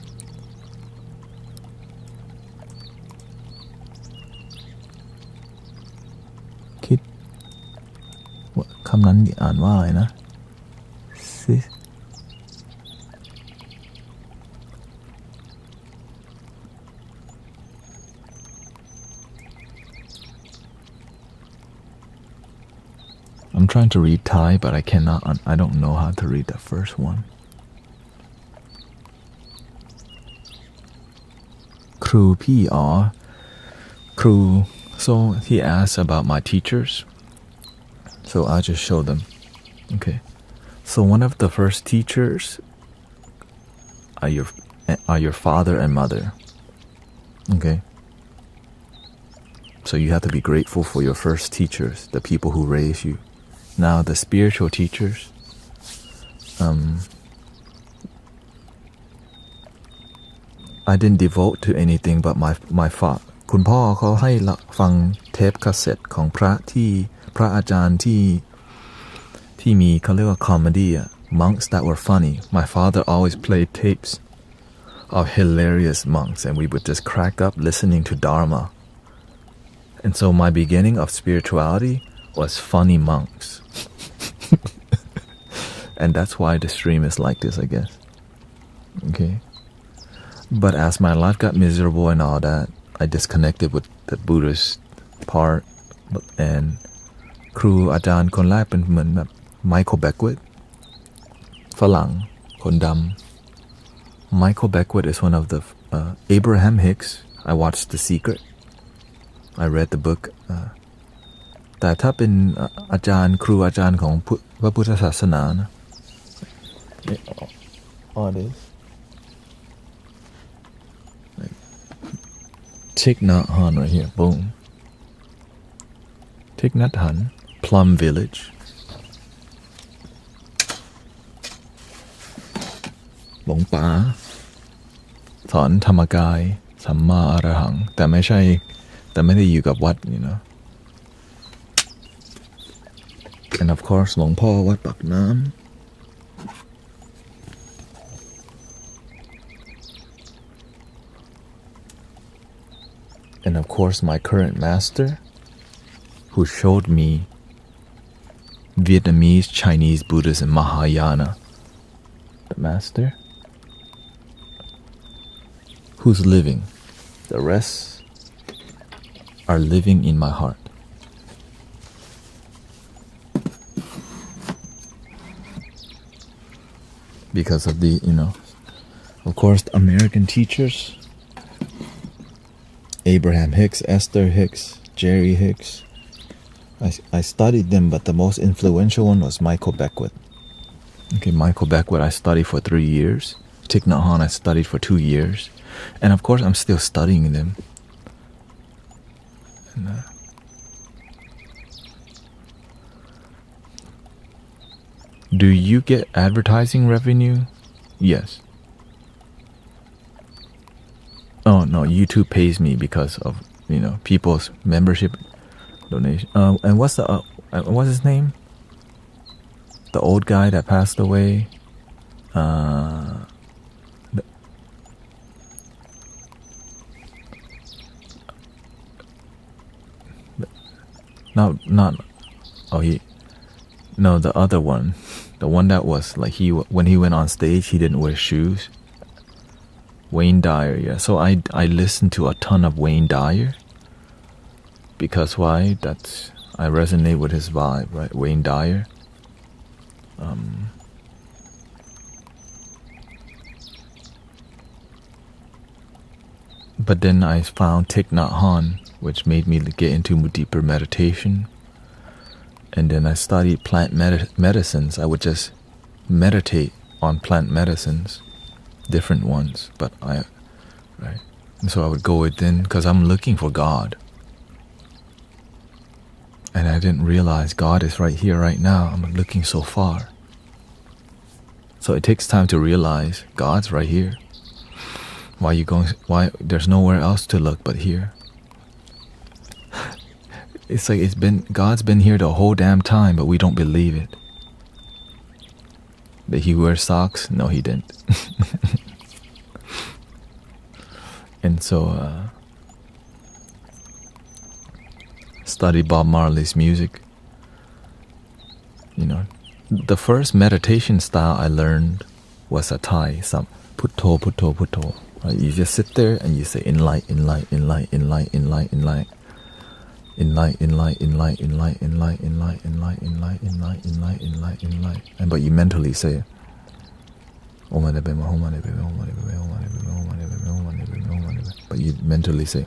คิดว่าคำนั้นอ่านว่าอะไรนะ Sis I'm trying to read Thai, but I cannot. I don't know how to read the first one. ครูพี่อ๋อครู so he asked about my teachers, so I'll just show them. Okay, so one of the first teachers are your father and mother. Okay, so you have to be grateful for your first teachers, the people who raised you. Now the spiritual teachers, I didn't devote to anything but my father. คุณพ่อเขาให้ฟังเทปคาสเซ็ตของพระอาจารย์ที่มีเขาเรียกว่า comedy monks that were funny. My father always played tapes of hilarious monks, and we would just crack up listening to Dharma. And so my beginning of spirituality was funny monks. And that's why the stream is like this, I guess. Okay. But as my life got miserable and all that, I disconnected with the Buddhist part. And ครูอาจารย์คนแรกเป็นเหมือนแบบ Michael Beckwith ฝรั่งคนดำ Michael Beckwith is one of the Abraham Hicks. I watched The Secret. I read the book. แต่ถ้าเป็นอาจารย์ครูอาจารย์ของพระพุทธศาสนานะ all this like Thich Nhat Hanh right here, boom. Thich Nhat Hanh, Plum Village. หลวงป๋าสอนธรรมกายสัมมาอรหังแต่ไม่ได้อยู่กับวัดyou know. And of course หลวงพ่อวัดปากน้ำ And of course my current master who showed me Vietnamese, Chinese, Buddhist and Mahayana. The master who's living. The rest are living in my heart. Because of the, of course, the American teachers, Abraham Hicks, Esther Hicks, Jerry Hicks. I studied them, but the most influential one was Michael Beckwith. Okay, Michael Beckwith I studied for 3 years. Thich Nhat Hanh I studied for 2 years. And of course, I'm still studying them. And, do you get advertising revenue? Yes. Oh no, YouTube pays me because of people's membership donation. And what's his name? The old guy that passed away. No, the other one. The one that was like when he went on stage, he didn't wear shoes. Wayne Dyer, yeah. So I listened to a ton of Wayne Dyer Because why? I resonate with his vibe, right? Wayne Dyer. But then I found Thich Nhat Hanh, which made me get into deeper meditation. And then I studied plant medicines. I would just meditate on plant medicines, different ones. Right? And so I would go within, because I'm looking for God. And I didn't realize God is right here, right now. I'm looking so far. So it takes time to realize God's right here. Why there's nowhere else to look but here? It's like God's been here the whole damn time, but we don't believe it. Did he wear socks? No, he didn't. And so, study Bob Marley's music. The first meditation style I learned was a Thai, some putto, putto, putto. Right? You just sit there and you say enlight, enlight, enlight, enlight, enlight, enlight. Enlight, enlight, enlight, enlight, enlight, enlight, enlight, enlight, enlight, enlight, enlight, enlight. But you mentally say, but you mentally say.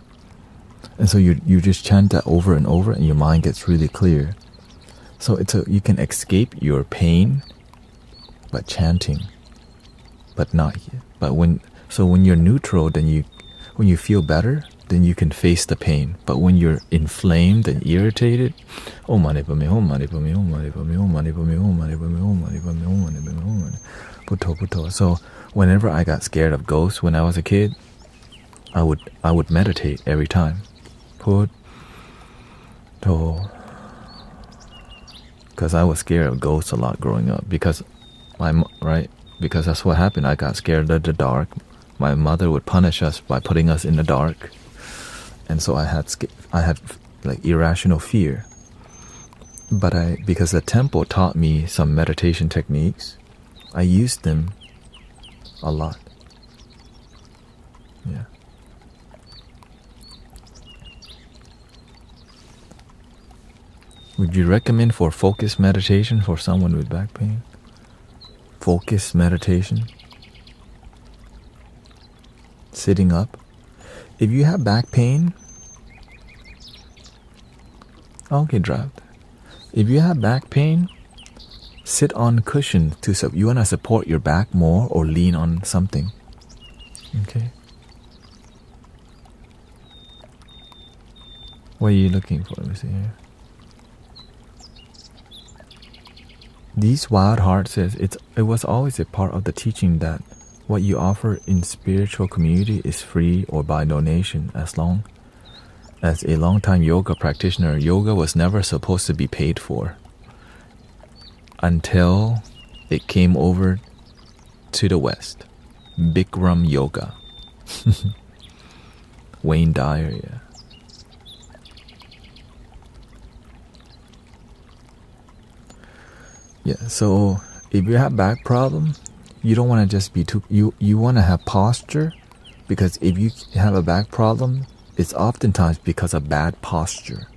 And so you just chant that over and over, and your mind gets really clear. So you can escape your pain, but chanting, but not here. When you're neutral, then when you feel better, then you can face the pain. But when you're inflamed and irritated, so whenever I got scared of ghosts when I was a kid, I would meditate every time. Because I was scared of ghosts a lot growing up. Because that's what happened. I got scared of the dark. My mother would punish us by putting us in the dark. And so I had like irrational fear. But because the temple taught me some meditation techniques, I used them a lot. Yeah. Would you recommend for focused meditation for someone with back pain? Focused meditation? Sitting up? If you have back pain, okay, dropped. If you have back pain, sit on cushion you want to support your back more or lean on something. Okay. What are you looking for? Let me see here. These Wild Heart says it was always a part of the teaching that what you offer in spiritual community is free or by donation. As long as a long-time yoga practitioner, yoga was never supposed to be paid for until it came over to the West. Bikram yoga. Wayne Dyer, yeah. Yeah, so if you have back problem, you don't want to just be you want to have posture, because if you have a back problem, it's oftentimes because of bad posture.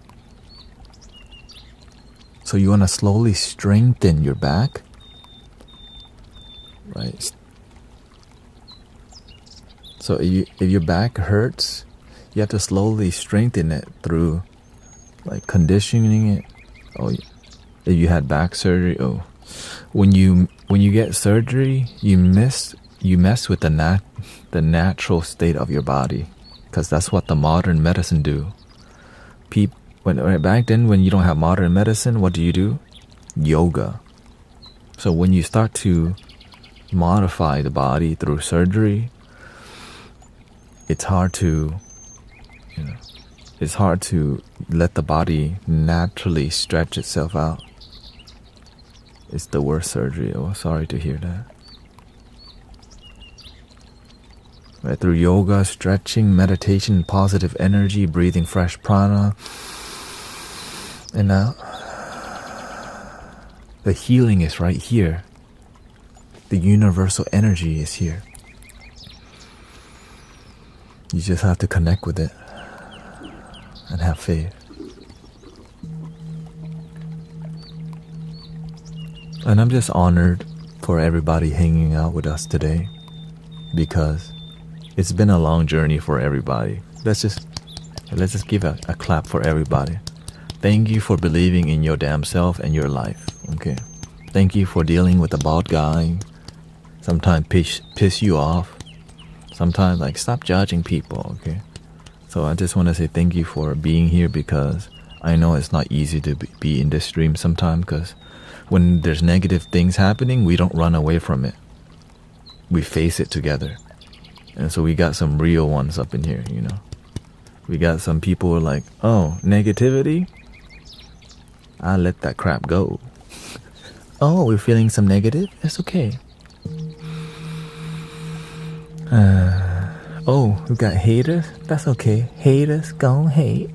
So you want to slowly strengthen your back, right? So if your back hurts, you have to slowly strengthen it through like conditioning it. If you had back surgery, when you get surgery, you mess with the natural state of your body, because that's what the modern medicine do. Back then, when you don't have modern medicine, what do? Yoga. So when you start to modify the body through surgery, it's hard to let the body naturally stretch itself out. It's the worst surgery. Sorry to hear that. Right, through yoga, stretching, meditation, positive energy, breathing fresh prana, and now the healing is right here. The universal energy is here. You just have to connect with it and have faith. And I'm just honored for everybody hanging out with us today, because it's been a long journey for everybody. Let's just give a clap for everybody. Thank you for believing in your damn self and your life. Okay. Thank you for dealing with the bald guy. Sometimes piss you off. Sometimes like stop judging people. Okay. So I just want to say thank you for being here, because I know it's not easy to be in this stream sometimes, because when there's negative things happening, we don't run away from it. We face it together. And so we got some real ones up in here, you know. We got some people who are like, oh, negativity? I'll let that crap go. Oh, we're feeling some negative? It's okay. Oh, we got haters? That's okay. Haters, gon' hate.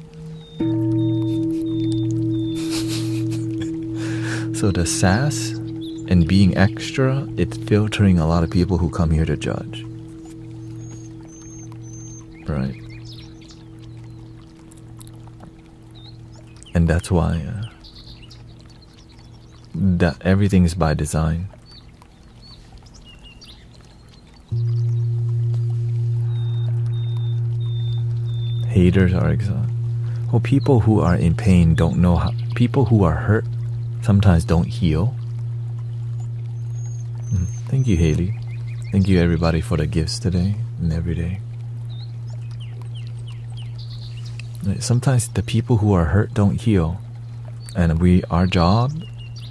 So the sass and being extra, it's filtering a lot of people who come here to judge. Right. And that's why that everything is by design. Haters are exhausted. Well, people who are in pain don't know how. People who are hurt sometimes don't heal. Thank you, Haley. Thank you, everybody, for the gifts today and every day. Sometimes the people who are hurt don't heal, and our job,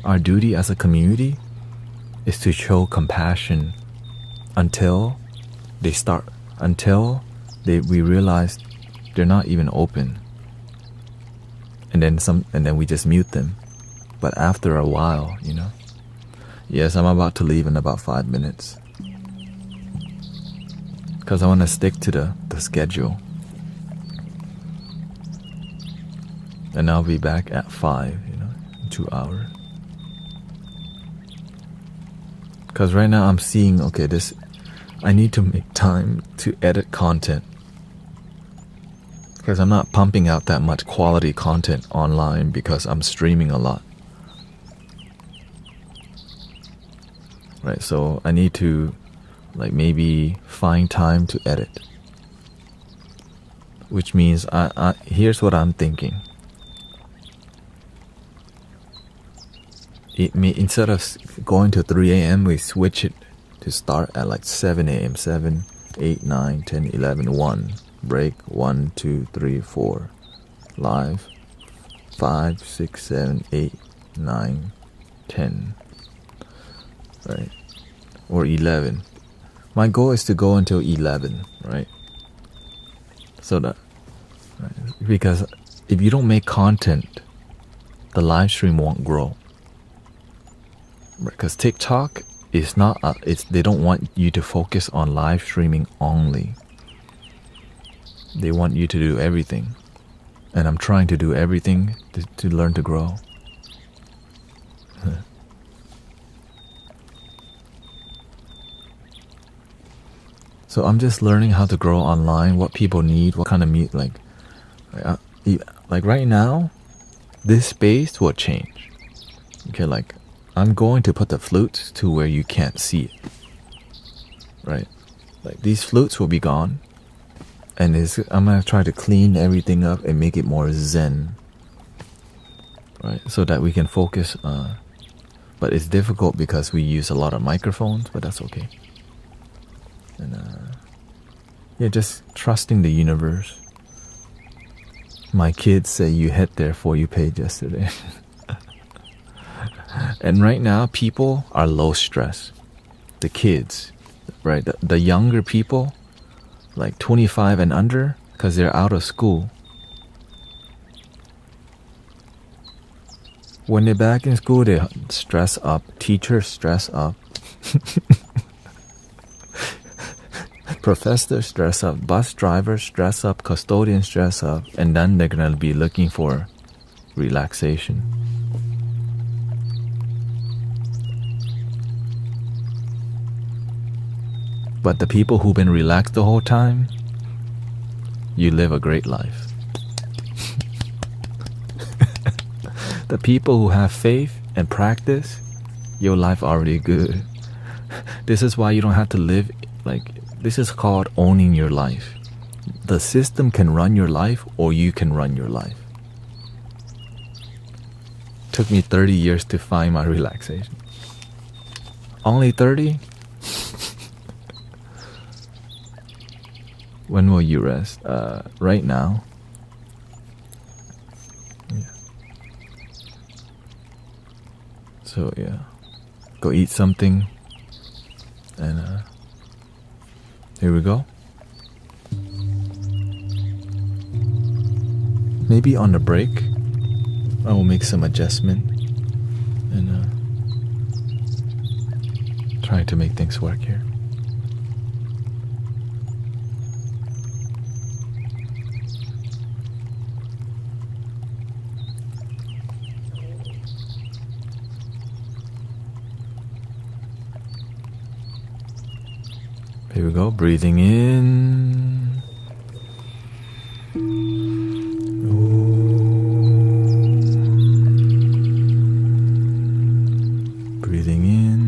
our duty as a community, is to show compassion until we realize they're not even open, and then we just mute them. But after a while, you know. Yes, I'm about to leave in about 5 minutes, because I want to stick to the schedule. And I'll be back at 5, you know, in 2 hours. Because right now I'm seeing, okay, I need to make time to edit content. Because I'm not pumping out that much quality content online, because I'm streaming a lot. Right, so I need to, like, maybe find time to edit. Which means, here's what I'm thinking. Instead of going to 3 a.m., we switch it to start at like 7 a.m. 7, 8, 9, 10, 11, 1. Break, 1, 2, 3, 4. Live, 5, 6, 7, 8, 9, 10. Right? Or 11. My goal is to go until 11, right? So that, right? Because if you don't make content, the live stream won't grow. Because TikTok is not, they don't want you to focus on live streaming only. They want you to do everything. And I'm trying to do everything to learn to grow. So I'm just learning how to grow online, what people need, what kind of meat, like right now, this space will change. Okay, like, I'm going to put the flutes to where you can't see it. Right? Like, these flutes will be gone. And I'm going to try to clean everything up and make it more zen. Right? So that we can focus. But it's difficult because we use a lot of microphones, but that's okay. And yeah, just trusting the universe. My kids say you hit there for you paid yesterday. And right now, people are low stress. The kids, right? The younger people, like 25 and under, because they're out of school. When they're back in school, they stress up. Teachers stress up. Professors stress up. Bus drivers stress up. Custodians stress up. And then they're going to be looking for relaxation. But the people who've been relaxed the whole time, you live a great life. The people who have faith and practice, your life already good. This is why you don't have to live like, this is called owning your life. The system can run your life or you can run your life. Took me 30 years to find my relaxation. Only 30? When will you rest? Right now. Yeah. So yeah, go eat something, and here we go. Maybe on the break, I will make some adjustment and try to make things work here. Here we go, breathing in. Breathing in.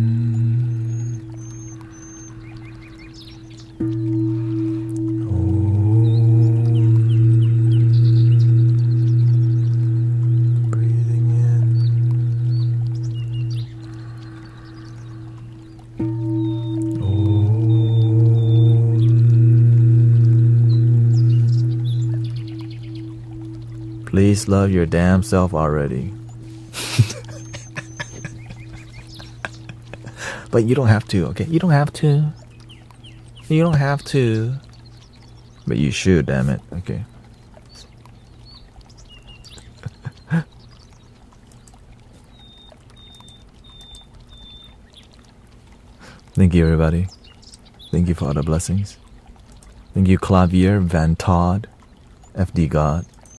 Breathing in. Please love your damn self already. But you don't have to, okay? You don't have to. You don't have to. But you should, damn it. Okay. Thank you, everybody. Thank you for all the blessings. Thank you, Clavier, Van Todd, FD God.